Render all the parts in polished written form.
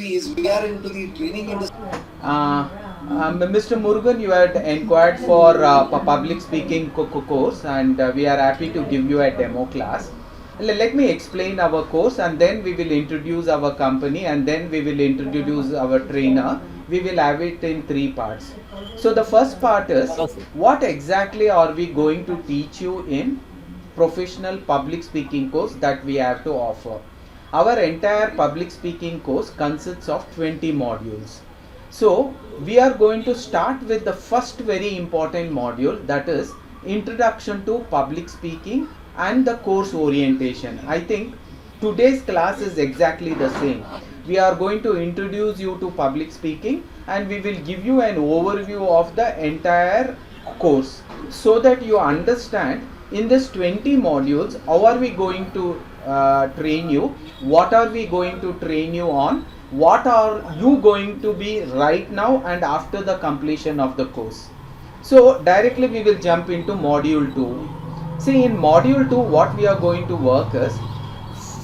Is we are into the training industry. Mr. Murugan, you had inquired for public speaking course, and we are happy to give you a demo class. Let me explain our course, and then we will introduce our company, and then we will introduce our trainer. We will have it in three parts. So the first part is, what exactly are we going to teach you in professional public speaking course that we have to offer. Our entire public speaking course consists of 20 modules. So we are going to start with the first very important module, that is introduction to public speaking and the course orientation. I think today's class is exactly the same. We are going to introduce you to public speaking and we will give you an overview of the entire course so that you understand in this 20 modules how are we going to train you, what are we going to train you on, what are you going to be right now and after the completion of the course. So directly we will jump into module 2. See, in module 2 what we are going to work is,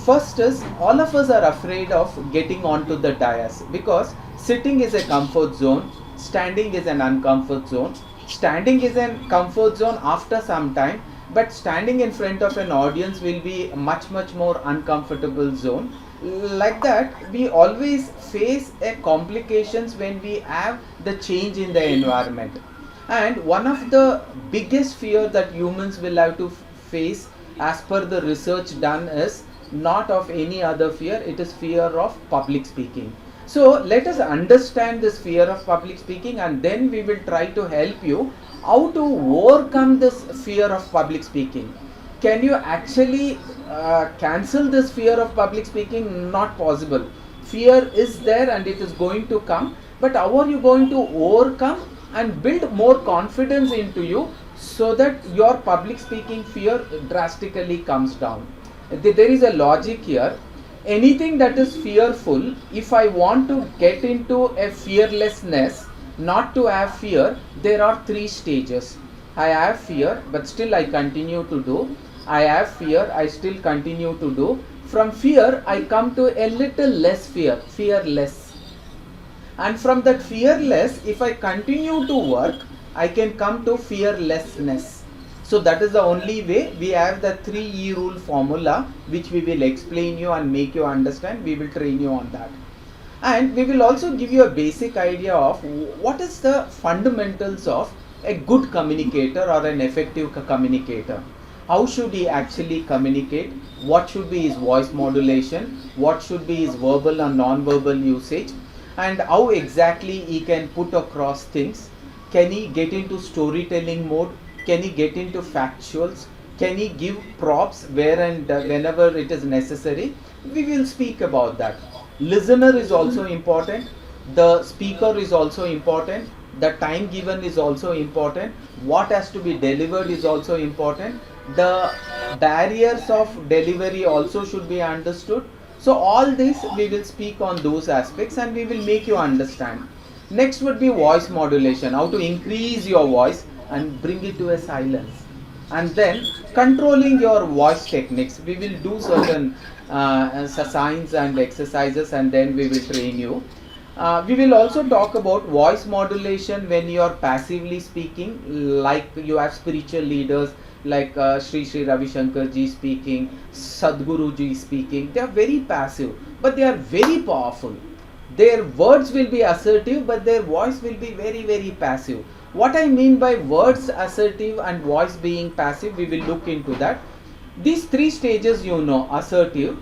first is, all of us are afraid of getting onto the dais because sitting is a comfort zone, standing is an uncomfort zone. Standing is a comfort zone after some time, but standing in front of an audience will be much more uncomfortable zone. Like that, we always face a complications when we have the change in the environment. And one of the biggest fear that humans will have to face as per the research done is not of any other fear, it is fear of public speaking. So let us understand this fear of public speaking and then we will try to help you how to overcome this fear of public speaking. Can you actually cancel this fear of public speaking? Not possible. Fear is there and it is going to come, but how are you going to overcome and build more confidence into you so that your public speaking fear drastically comes down? There is a logic here. Anything that is fearful, if I want to get into a fearlessness, not to have fear, there are three stages. I have fear, but still I continue to do. I have fear, I still continue to do. From fear, I come to a little less fear, fearless. And from that fearless, if I continue to work, I can come to fearlessness. So that is the only way. We have the 3E rule formula which we will explain you and make you understand. We will train you on that. And we will also give you a basic idea of what is the fundamentals of a good communicator or an effective communicator. How should he actually communicate? What should be his voice modulation? What should be his verbal and non-verbal usage? And how exactly he can put across things? Can he get into storytelling mode? Can he get into factuals? Can he give props where and whenever it is necessary? We will speak about that. Listener is also important. The speaker is also important. The time given is also important. What has to be delivered is also important. The barriers of delivery also should be understood. So all this we will speak on those aspects and we will make you understand. Next would be voice modulation, how to increase your voice and bring it to a silence. And then controlling your voice techniques. We will do certain signs and exercises and then we will train you. We will also talk about voice modulation when you are passively speaking, like you have spiritual leaders like Sri Ravi Shankar ji speaking, Sadhguru ji speaking. They are very passive, but they are very powerful. Their words will be assertive, but their voice will be very passive. What I mean by words assertive and voice being passive, we will look into that. These three stages you know: assertive,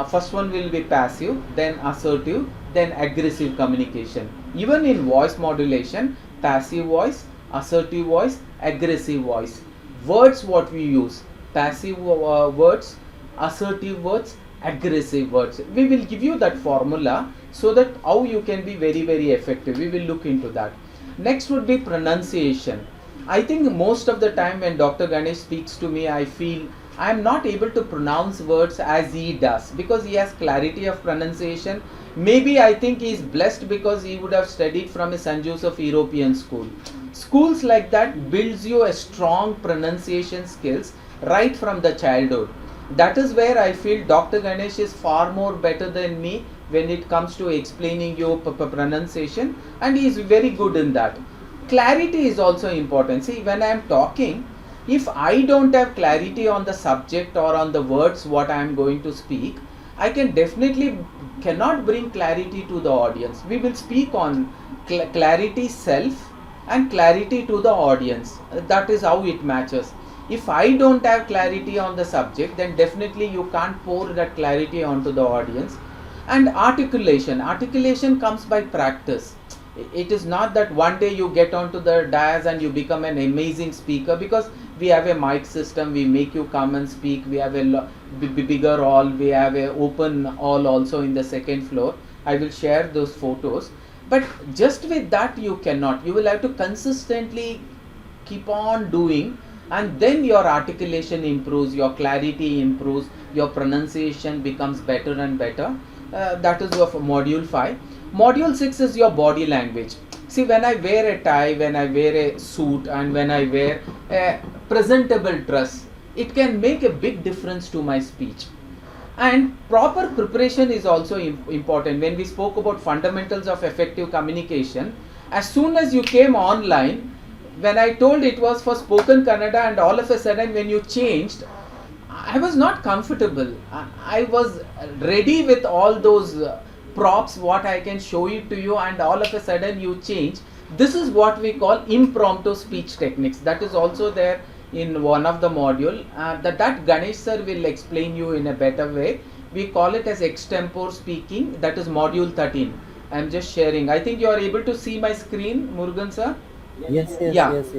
first one will be passive, then assertive, then aggressive communication. Even in voice modulation, passive voice, assertive voice, aggressive voice. Words what we use: passive words, assertive words, aggressive words. We will give you that formula so that how you can be very effective. We will look into that. Next would be pronunciation. I think most of the time when Dr. Ganesh speaks to me, I feel I am not able to pronounce words as he does because he has clarity of pronunciation. Maybe I think he is blessed because he would have studied from a St. Joseph European school. Schools like that builds you a strong pronunciation skills right from the childhood. That is where I feel Dr. Ganesh is far more better than me when it comes to explaining your pronunciation, and he is very good in that. Clarity is also important. See, when I am talking, if I don't have clarity on the subject or on the words what I am going to speak, I can definitely cannot bring clarity to the audience. We will speak on clarity self and clarity to the audience. That is how it matches. If I don't have clarity on the subject, then definitely you can't pour that clarity onto the audience. And articulation comes by practice. It is not that one day you get onto the dais and you become an amazing speaker, because we have a mic system, we make you come and speak, we have a bigger hall, we have a open hall also in the second floor. I will share those photos. But just with that you cannot. You will have to consistently keep on doing, and then your articulation improves, your clarity improves, your pronunciation becomes better and better. That is of module 5. Module 6 is your body language. See, when I wear a tie, when I wear a suit, and when I wear a presentable dress, it can make a big difference to my speech. And proper preparation is also important. When we spoke about fundamentals of effective communication, as soon as you came online, when I told it was for spoken Kannada, and all of a sudden when you changed, I was not comfortable. I was ready with all those props what I can show it to you, and all of a sudden you change. This is what we call impromptu speech techniques. That is also there in one of the module. That Ganesh sir will explain you in a better way. We call it as extempore speaking. That is module 13. I am just sharing. I think you are able to see my screen, Murugan sir. Yes.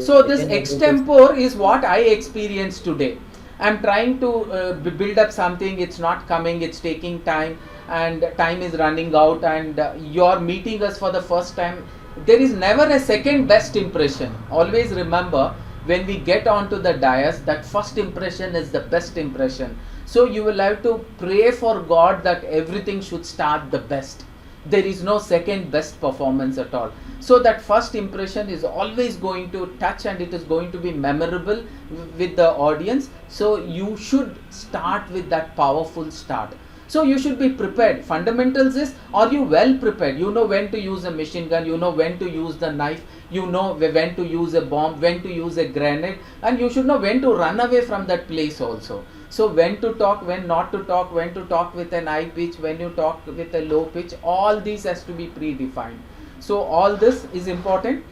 So this extempore is what I experienced today. I'm trying to build up something, it's not coming, it's taking time, and time is running out, and you're meeting us for the first time. There is never a second best impression. Always remember, when we get onto the dais, that first impression is the best impression. So you will have to pray for God that everything should start the best. There is no second best performance at all. So that first impression is always going to touch, and it is going to be memorable with the audience. So you should start with that powerful start. So you should be prepared. Fundamentals is, are you well prepared? You know when to use a machine gun, you know when to use the knife, you know when to use a bomb, when to use a grenade, and you should know when to run away from that place also. So when to talk, when not to talk, when to talk with an high pitch, when you talk with a low pitch, all these has to be predefined. So all this is important.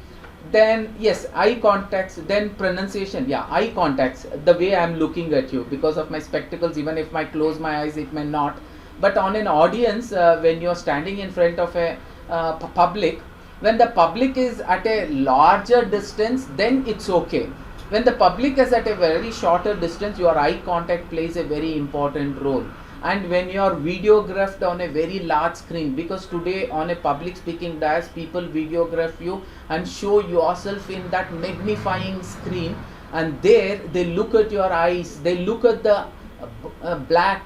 Then yes, eye contacts, then pronunciation. Yeah, eye contacts, the way I am looking at you. Because of my spectacles, even if I close my eyes, it may not. But on an audience, when you are standing in front of a public, when the public is at a larger distance, then it's okay. When the public is at a very shorter distance, your eye contact plays a very important role. And when you are videographed on a very large screen, because today on a public speaking dais, people videograph you and show yourself in that magnifying screen, and there they look at your eyes, they look at the black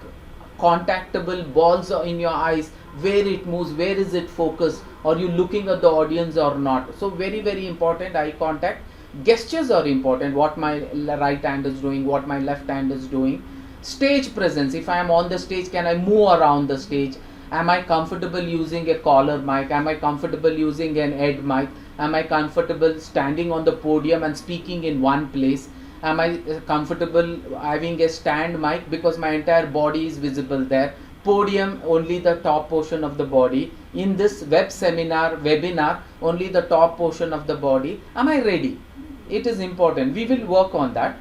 contactable balls in your eyes, where it moves, where is it focused, are you looking at the audience or not. So very, very important, eye contact. Gestures are important, what my right hand is doing, what my left hand is doing. Stage presence, if I am on the stage, can I move around the stage? Am I comfortable using a collar mic? Am I comfortable using an head mic? Am I comfortable standing on the podium and speaking in one place? Am I comfortable having a stand mic because my entire body is visible there? Podium, only the top portion of the body. In this webinar, only the top portion of the body. Am I ready? It is important. We will work on that.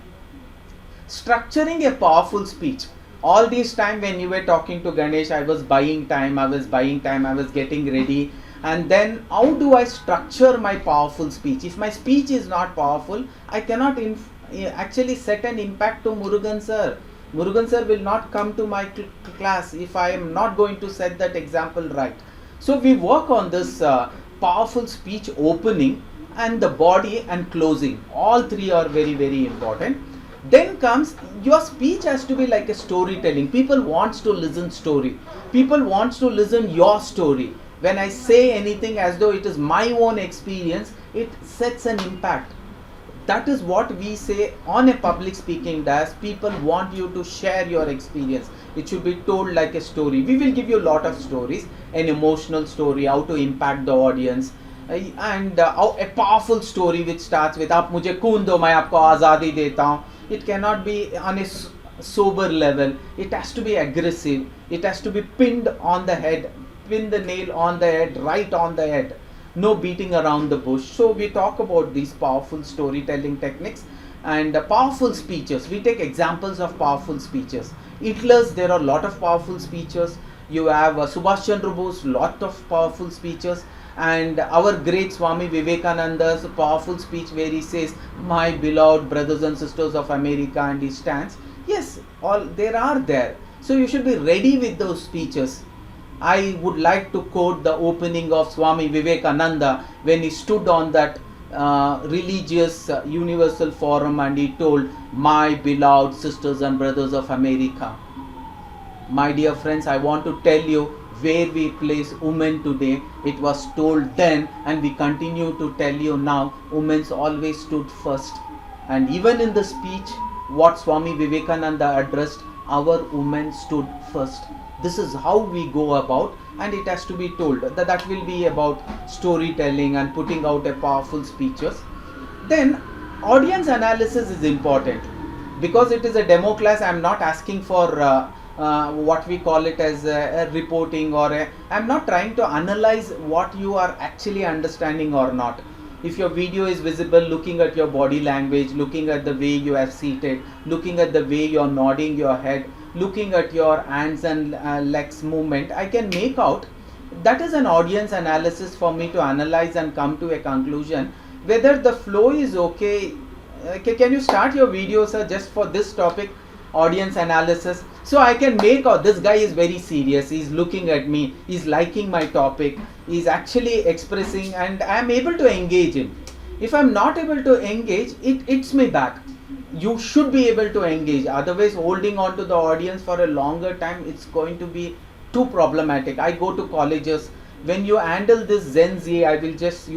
Structuring a powerful speech. All this time when you were talking to Ganesh, I was buying time, I was getting ready. And then how do I structure my powerful speech? If my speech is not powerful, I cannot actually set an impact to Murugan sir. Murugan sir will not come to my class if I am not going to set that example right. So we work on this powerful speech opening and the body and closing. All three are very, very important. Then comes, your speech has to be like a storytelling. People wants to listen story. People wants to listen your story. When I say anything as though it is my own experience, it sets an impact. That is what we say on a public speaking dais. People want you to share your experience. It should be told like a story. We will give you a lot of stories, an emotional story, how to impact the audience, and a powerful story which starts with "आप मुझे खून दो, मैं आपको आज़ादी देता हूँ." It cannot be on a sober level. It has to be aggressive. It has to be pinned on the head, pin the nail on the head, right on the head. No beating around the bush. So we talk about these powerful storytelling techniques and powerful speeches. We take examples of powerful speeches. Hitler's, there are a lot of powerful speeches. You have Subhash Chandra Bose, lot of powerful speeches. And our great Swami Vivekananda's powerful speech where he says, "My beloved brothers and sisters of America," and he stands. Yes, all there are there. So you should be ready with those speeches. I would like to quote the opening of Swami Vivekananda when he stood on that religious universal forum and he told, "My beloved sisters and brothers of America." My dear friends, I want to tell you where we place women today. It was told then and we continue to tell you now. Women's always stood first. And even in the speech, what Swami Vivekananda addressed, our women stood first. This is how we go about, and it has to be told. That will be about storytelling and putting out a powerful speeches. Then audience analysis is important. Because it is a demo class, I am not asking for what we call it as a reporting, or I am not trying to analyze what you are actually understanding or not. If your video is visible, looking at your body language, looking at the way you have seated, looking at the way you are nodding your head, looking at your hands and legs movement, I can make out that is an audience analysis for me to analyze and come to a conclusion whether the flow is okay. Can you start your video, sir, just for this topic, audience analysis? So I can make out this guy is very serious, he's looking at me, he's liking my topic, he's actually expressing, and I am able to engage him. If I am not able to engage, it hits me back. You should be able to engage, otherwise holding on to the audience for a longer time, it's going to be too problematic. I go to colleges, when you handle this Gen Z,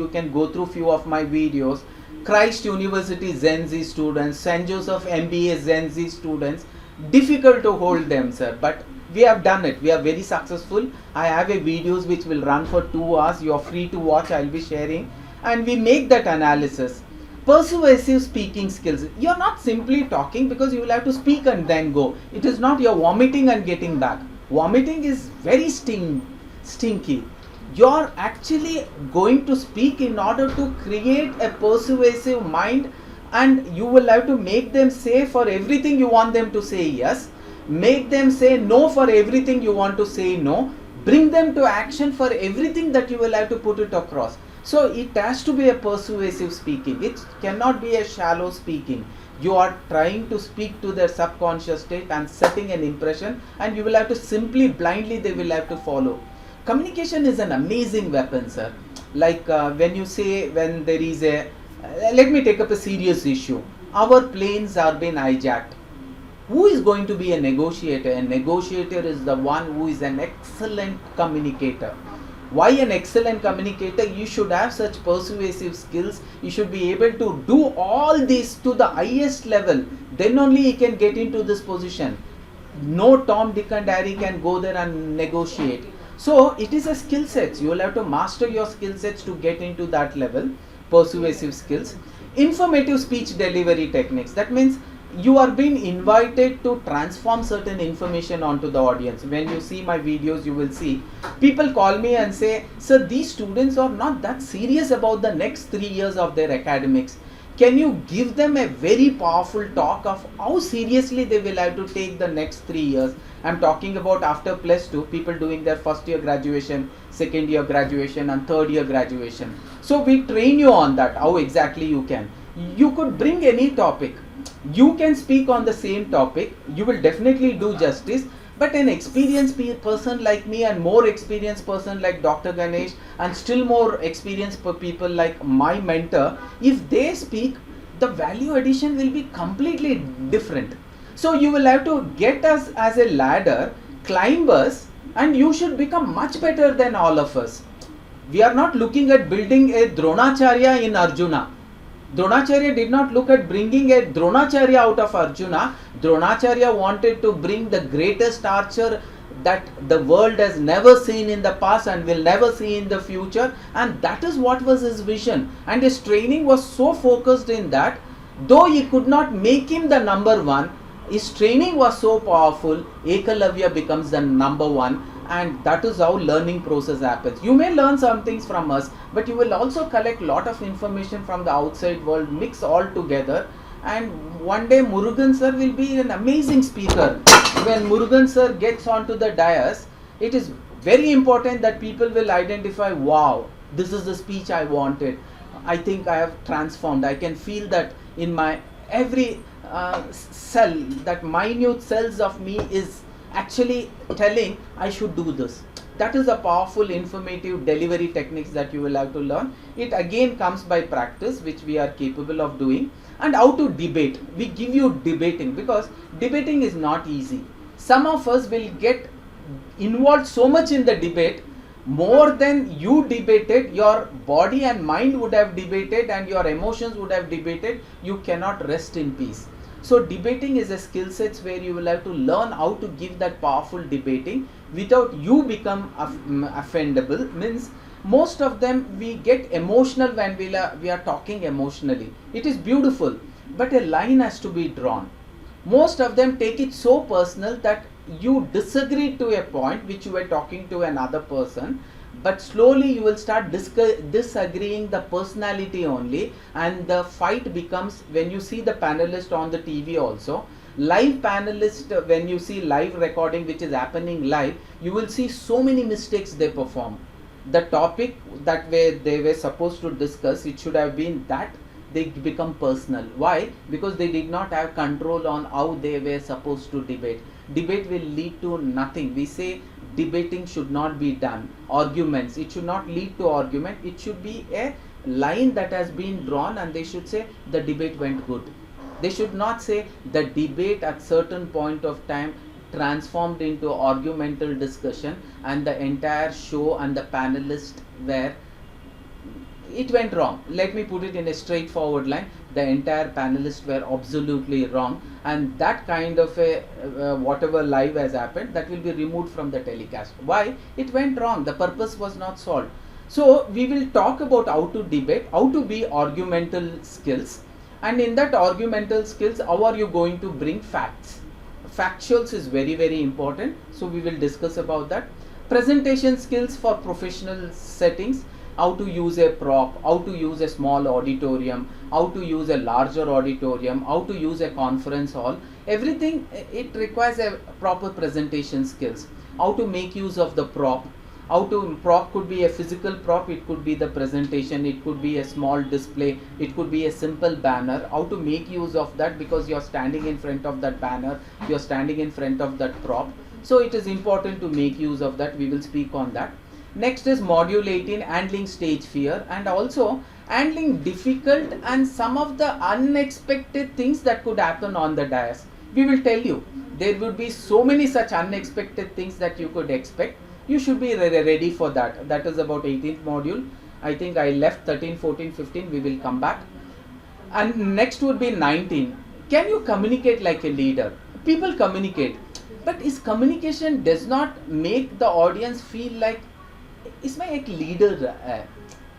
you can go through few of my videos. Christ University Gen Z students, St. Joseph MBA Gen Z students, difficult to hold them, sir, but we have done it. We are very successful. I have a videos which will run for 2 hours. You are free to watch. I will be sharing, and we make that analysis. Persuasive speaking skills. You are not simply talking, because you will have to speak and then go. It is not you're vomiting and getting back. Vomiting is very stinky. You're actually going to speak in order to create a persuasive mind, and you will have to make them say for everything you want them to say yes, make them say no for everything you want to say no, bring them to action for everything that you will have to put it across. So it has to be a persuasive speaking. It cannot be a shallow speaking. You are trying to speak to their subconscious state and setting an impression, and you will have to simply blindly they will have to follow. Communication is an amazing weapon, sir. Like when there is a, let me take up a serious issue. Our planes are being hijacked. Who is going to be a negotiator? A negotiator is the one who is an excellent communicator. Why an excellent communicator? You should have such persuasive skills. You should be able to do all this to the highest level. Then only he can get into this position. No Tom, Dick and Harry can go there and negotiate. So it is a skill set. You will have to master your skill sets to get into that level. Persuasive skills. Informative speech delivery techniques. That means you are being invited to transform certain information onto the audience. When you see my videos, you will see people call me and say, "Sir, these students are not that serious about the next 3 years of their academics. Can you give them a very powerful talk of how seriously they will have to take the next 3 years?" I'm talking about after +2, people doing their first year graduation, second year graduation and third year graduation. So we train you on that, how exactly you can. You could bring any topic. You can speak on the same topic. You will definitely do justice. But an experienced person like me and more experienced person like Dr. Ganesh and still more experienced people like my mentor, if they speak, the value addition will be completely different. So you will have to get us as a ladder, climb us, and you should become much better than all of us. We are not looking at building a Dronacharya in Arjuna. Dronacharya did not look at bringing a Dronacharya out of Arjuna. Dronacharya wanted to bring the greatest archer that the world has never seen in the past and will never see in the future, and that is what was his vision, and his training was so focused in that. Though he could not make him the number one, his training was so powerful, Ekalavya becomes the number one, and that is how learning process happens. You may learn some things from us, but you will also collect lot of information from the outside world, mix all together, and one day Murugan sir will be an amazing speaker. When Murugan sir gets onto the dais, it is very important that people will identify, wow, this is the speech I wanted. I think I have transformed. I can feel that in my every cell, that minute cells of me is actually telling I should do this. That is a powerful informative delivery techniques that you will have to learn. It again comes by practice, which we are capable of doing. And how to debate. We give you debating, because debating is not easy. Some of us will get involved so much in the debate, more than you debated, your body and mind would have debated and your emotions would have debated. You cannot rest in peace. So debating is a skill set where you will have to learn how to give that powerful debating without you become offendable. Means most of them we get emotional when we are talking emotionally. It is beautiful, but a line has to be drawn. Most of them take it so personal that you disagree to a point which you were talking to another person, but slowly you will start disagreeing the personality only, and the fight becomes, when you see the panelist on the TV also, live panelist, when you see live recording which is happening live, you will see so many mistakes they perform. The topic that they were supposed to discuss, it should have been that they become personal. Why? Because they did not have control on how they were supposed to debate. Debate will lead to nothing. We say debating should not be done. Arguments, it should not lead to argument. It should be a line that has been drawn, and they should say the debate went good. They should not say the debate at certain point of time transformed into argumental discussion and the entire show and the panelists were, it went wrong. Let me put it in a straightforward line. The entire panelists were absolutely wrong, and that kind of a whatever live has happened, that will be removed from the telecast. Why? It went wrong. The purpose was not solved. So we will talk about how to debate, how to be argumental skills, and in that argumental skills, how are you going to bring facts? Factuals is very, very important. So we will discuss about that. Presentation skills for professional settings. How to use a prop, how to use a small auditorium, how to use a larger auditorium, how to use a conference hall. Everything, it requires a proper presentation skills. How to make use of the prop. Prop could be a physical prop, it could be the presentation, it could be a small display, it could be a simple banner. How to make use of that, because you are standing in front of that banner, you are standing in front of that prop. So it is important to make use of that. We will speak on that. Next is module 18, handling stage fear, and also handling difficult and some of the unexpected things that could happen on the dais. We will tell you, there would be so many such unexpected things that you could expect. You should be ready for that. That is about 18th module. I think I left 13, 14, 15. We will come back. And next would be 19. Can you communicate like a leader? People communicate, but his communication does not make the audience feel like इसमें एक leader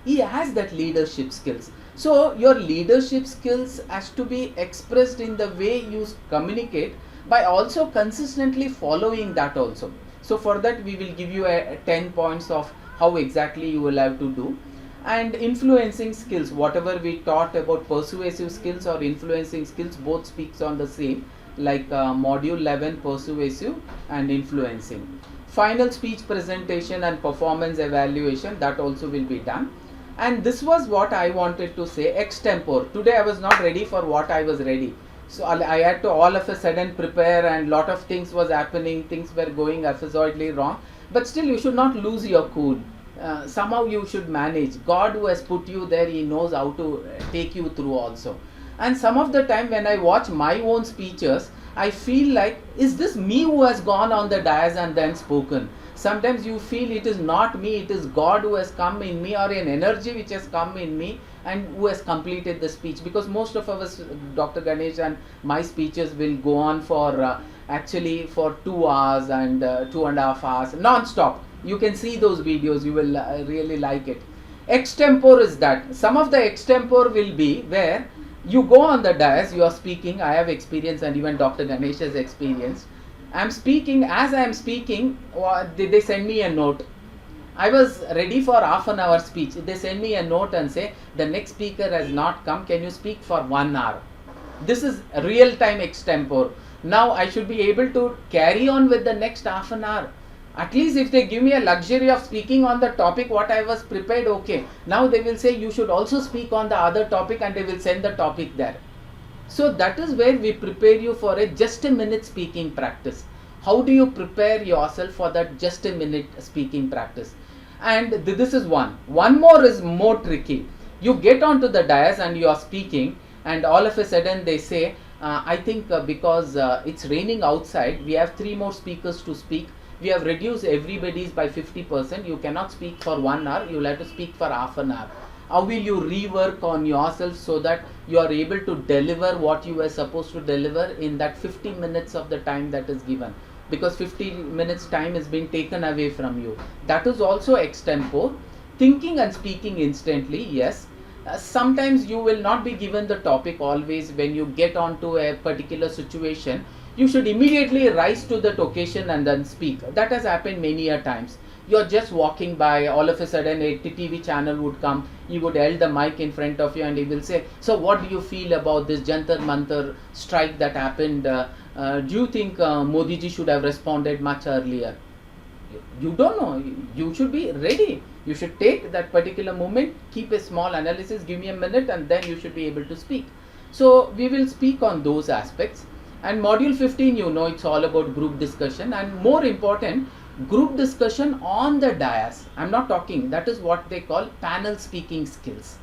he has that leadership skills. So your leadership skills has to be expressed in the way you communicate, by also consistently following that also. So for that we will give you 10 points of how exactly you will have to do. And influencing skills, whatever we taught about persuasive skills or influencing skills, both speaks on the same, like module 11, persuasive and influencing. Final speech presentation and performance evaluation, that also will be done. And this was what I wanted to say extempore. Today I was not ready for what I was ready. So I had to all of a sudden prepare, and lot of things was happening, things were going absolutely wrong. But still you should not lose your cool. Somehow you should manage. God who has put you there, he knows how to take you through also. And some of the time when I watch my own speeches, I feel like, is this me who has gone on the dais and then spoken? Sometimes you feel it is not me, it is God who has come in me, or an energy which has come in me and who has completed the speech. Because most of us, Dr. Ganesh and my speeches will go on for actually for 2 hours and 2.5 hours non-stop. You can see those videos, you will really like it. Extempore is that. Some of the extempore will be where you go on the dais, you are speaking. I have experience, and even Dr. Ganesh has experience. I am speaking. As I am speaking, they send me a note. I was ready for half an hour speech. They send me a note and say, the next speaker has not come, can you speak for 1 hour? This is real time extempore. Now I should be able to carry on with the next half an hour. At least if they give me a luxury of speaking on the topic what I was prepared, okay. Now they will say you should also speak on the other topic, and they will send the topic there. So that is where we prepare you for a just a minute speaking practice. How do you prepare yourself for that just a minute speaking practice? And this is one. One more is more tricky. You get onto the dais and you are speaking, and all of a sudden they say, I think because it's raining outside, we have 3 more speakers to speak. We have reduced everybody's by 50%. You cannot speak for 1 hour. You will have to speak for half an hour. How will you rework on yourself so that you are able to deliver what you were supposed to deliver in that 50 minutes of the time that is given? Because 50 minutes time is being taken away from you. That is also extempore. Thinking and speaking instantly, yes. Sometimes you will not be given the topic always. When you get onto a particular situation, you should immediately rise to that occasion and then speak. That has happened many a times. You are just walking by, all of a sudden a TV channel would come, he would hold the mic in front of you and he will say, so what do you feel about this Jantar Mantar strike that happened? Do you think Modi ji should have responded much earlier? You don't know. You should be ready. You should take that particular moment, keep a small analysis, give me a minute, and then you should be able to speak. So we will speak on those aspects. And module 15, you know, it's all about group discussion, and more important, group discussion on the dais. I'm not talking, that is what they call panel speaking skills.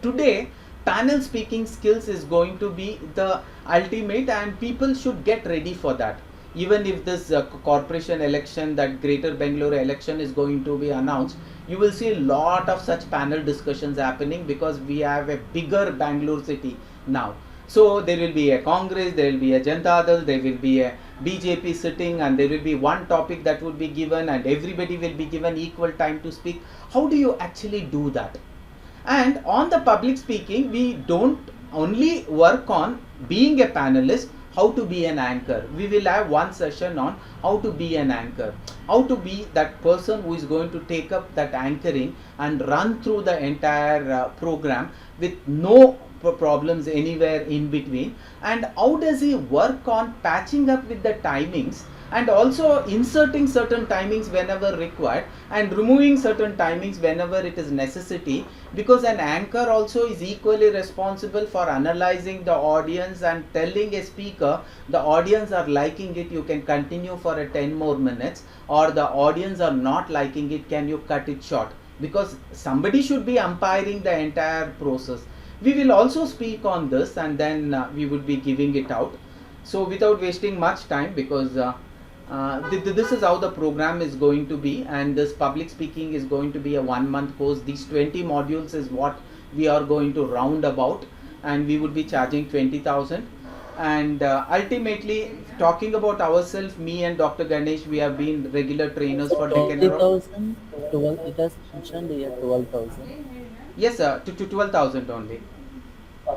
Today, panel speaking skills is going to be the ultimate, and people should get ready for that. Even if this corporation election, that Greater Bangalore election is going to be announced, you will see a lot of such panel discussions happening, because we have a bigger Bangalore city now. So there will be a Congress, there will be a Janata Dal, there will be a BJP sitting, and there will be one topic that would be given, and everybody will be given equal time to speak. How do you actually do that? And on the public speaking, we don't only work on being a panelist, how to be an anchor. We will have one session on how to be an anchor, how to be that person who is going to take up that anchoring and run through the entire program with no problems anywhere in between. And how does he work on patching up with the timings, and also inserting certain timings whenever required and removing certain timings whenever it is necessity, because an anchor also is equally responsible for analyzing the audience and telling a speaker, the audience are liking it, you can continue for a 10 more minutes, or the audience are not liking it, can you cut it short? Because somebody should be umpiring the entire process. We will also speak on this, and then we would be giving it out. So without wasting much time, because this is how the program is going to be, and this public speaking is going to be a 1-month course. These 20 modules is what we are going to round about, and we would be charging 20,000. And ultimately, talking about ourselves, me and Dr. Ganesh, we have been regular trainers for Deccan. 20,000, 12, it has mentioned here 12,000. Yes, sir, to 12,000 only.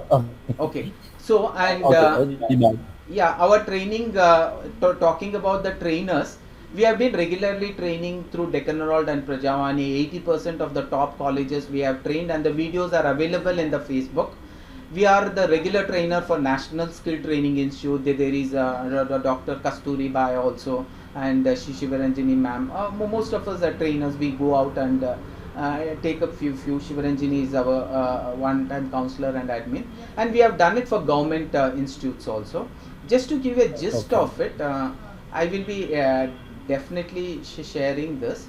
Oh. Okay. So, and yeah, our training, talking about the trainers, we have been regularly training through Deccan Herald and Prajavani. 80% of the top colleges we have trained, and the videos are available in the Facebook. We are the regular trainer for National Skill Training Institute. There is Dr. Kasturi Bai also, and Shivaranjini ma'am. Most of us are trainers. We go out and take a few. Shivaranjini is our one-time counselor and admin, and we have done it for government institutes also. Just to give a gist of it, I will be definitely sharing this.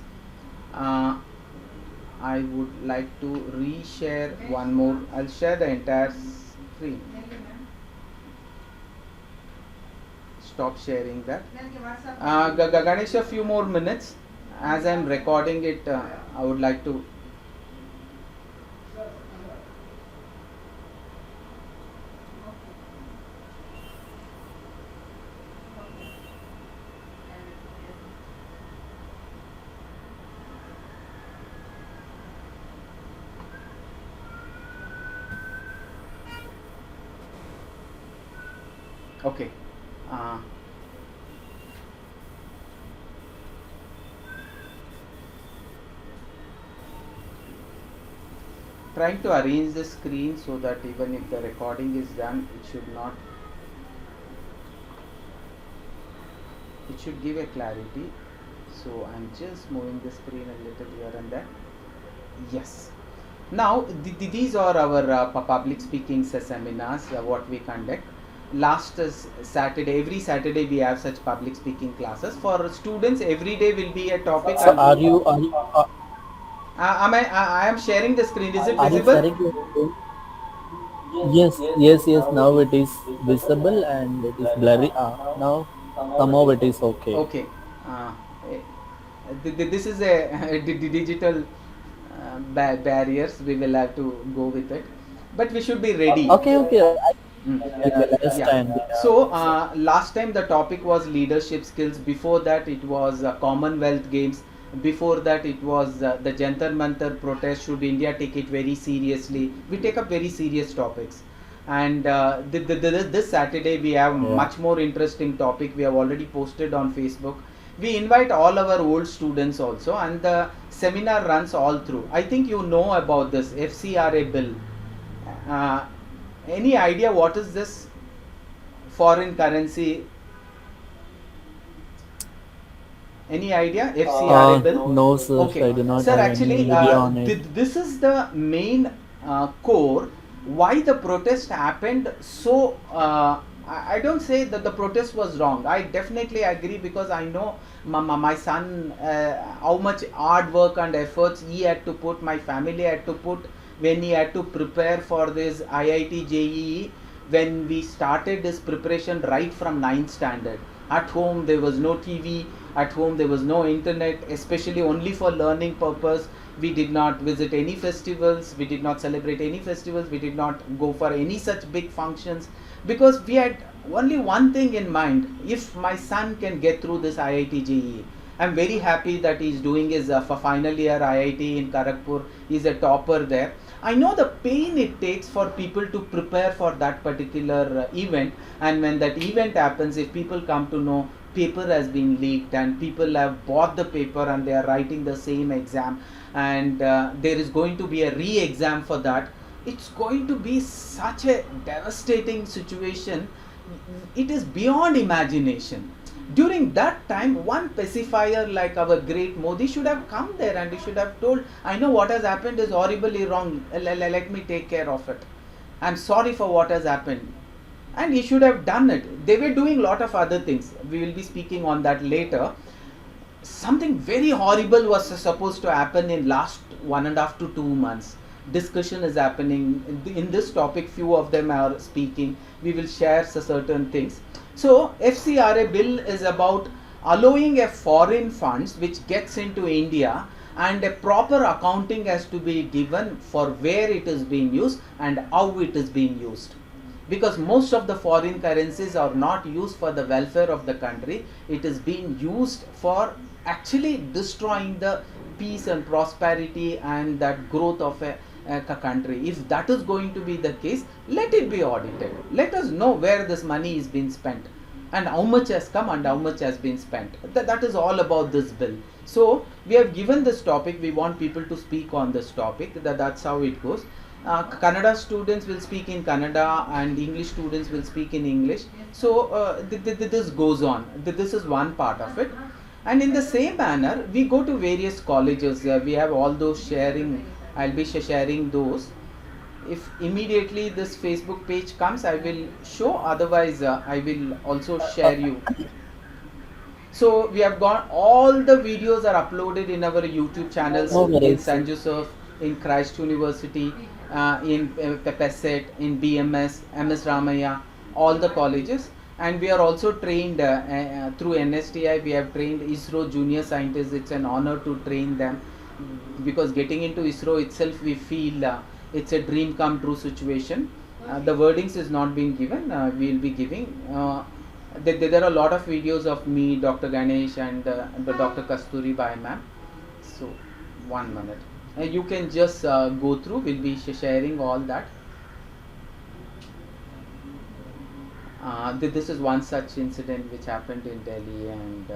I would like to reshare one more. I'll share the entire screen. Stop sharing that. Ganesh, a few more minutes. as I'm recording it, I would like to. Okay. Uh, Trying to arrange the screen so that even if the recording is done, it should not. It should give a clarity. So I'm just moving the screen a little here and there. Yes. Now these are our public speaking seminars what we conduct. Last Saturday, every Saturday we have such public speaking classes for students. Every day will be a topic. So I am sharing the screen. Is it are you visible? sharing your screen? Yes, yes, yes. Now it is visible and it is blurry. Now somehow it is okay. Okay. Uh, eh, this is a digital barriers. We will have to go with it, but we should be ready. Okay, okay. Mm. I can Yeah. understand. So last time the topic was leadership skills. Before that it was Commonwealth Games. Before that it was the Jantar Mantar protest. Should India take it very seriously? We take up very serious topics. And this Saturday we have Yeah. much more interesting topic. We have already posted on Facebook. We invite all our old students also, and the seminar runs all through. I think you know about this FCRA bill. Uh, any idea what is this foreign currency? Any idea FCRA bill? No, sir. Okay, I do not sir. have Actually, any idea on it. this is the main core why the protest happened. So I don't say that the protest was wrong. I definitely agree because I know my son how much hard work and efforts he had to put. My family had to put when he had to prepare for this IIT JEE. When we started this preparation right from 9th standard, at home there was no TV, at home there was no internet, especially only for learning purpose. We did not visit any festivals, we did not celebrate any festivals, we did not go for any such big functions, because we had only one thing in mind: if my son can get through this IIT JEE. I'm very happy that he's doing his final year IIT in Kharagpur. He's a topper there. I know the pain it takes for people to prepare for that particular event, and when that event happens, if people come to know paper has been leaked and people have bought the paper and they are writing the same exam, and there is going to be a re-exam for that, it's going to be such a devastating situation. It is beyond imagination. During that time, one pacifier like our great Modi should have come there and he should have told, I know what has happened is horribly wrong, let me take care of it. I'm sorry for what has happened. And he should have done it. They were doing a lot of other things. We will be speaking on that later. Something very horrible was supposed to happen in last 1.5 to 2 months. Discussion is happening in this topic. Few of them are speaking. We will share certain things. So FCRA bill is about allowing a foreign funds which gets into India, and a proper accounting has to be given for where it is being used and how it is being used. Because most of the foreign currencies are not used for the welfare of the country, it is being used for actually destroying the peace and prosperity and that growth of a country. If that is going to be the case, let it be audited. Let us know where this money is being spent and how much has come and how much has been spent. That is all about this bill. So we have given this topic. We want people to speak on this topic. That's how it goes. Kannada students will speak in Kannada and English students will speak in English. So this goes on. This is one part of it. And in the same manner, we go to various colleges. We have all those sharing. I'll be sharing those. If immediately this Facebook page comes, I will show. Otherwise, I will also share you. So we have got all the videos are uploaded in our YouTube channels, in St. Joseph, in Christ University, in PESET, in BMS, MS Ramaya, all the colleges. And we are also trained through NSTI. We have trained ISRO junior scientists. It's an honor to train them, because getting into ISRO itself, we feel it's a dream come true situation. The wordings is not being given. We'll be giving. There are a lot of videos of me, Dr. Ganesh, and the Dr. Kasturi Bai ma'am. So, 1 minute. You can just go through. We'll be sharing all that. This is one such incident which happened in Delhi, and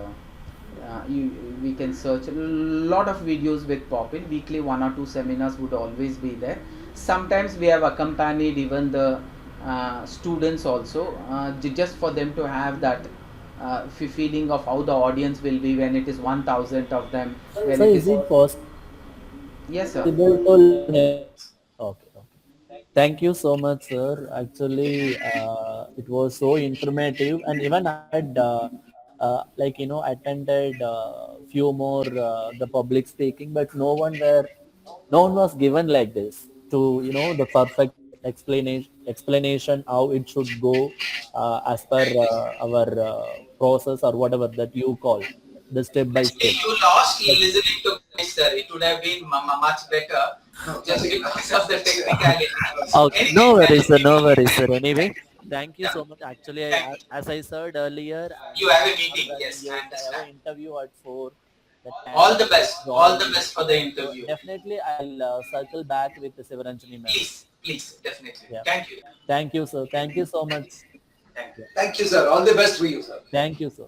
we can search a lot of videos with Popin. Weekly 1 or 2 seminars would always be there. Sometimes we have accompanied even the students also, just for them to have that feeling of how the audience will be when it is 1,000 of them. When So it is is, it possible yes, sir. to okay, okay. Thank you so much, sir. Actually, it was so informative, and even I had attended few more the public speaking, but no one was given like this to the perfect explanation how it should go as per our process or whatever that you call the step by Actually, step. you lost But listening to Ganesh, sir. It would have been much better, just because of the technicality. okay, Anyway, no worries, sir. No continue. worries, sir. Anyway, thank you Yeah, so much. Actually, thank you. as I said earlier, You I'm have a not meeting. running Yes, I yet. I have understand. an interview at 4. That time All I the will best. All join the you. best for the So interview. definitely, I'll circle back with the Sivaranjani ma'am. Please, please, definitely. Yeah. Thank you. Thank you, sir. Thank you so much. Thank you. Yeah. Thank you, sir. All the best for you, sir. Thank you, sir.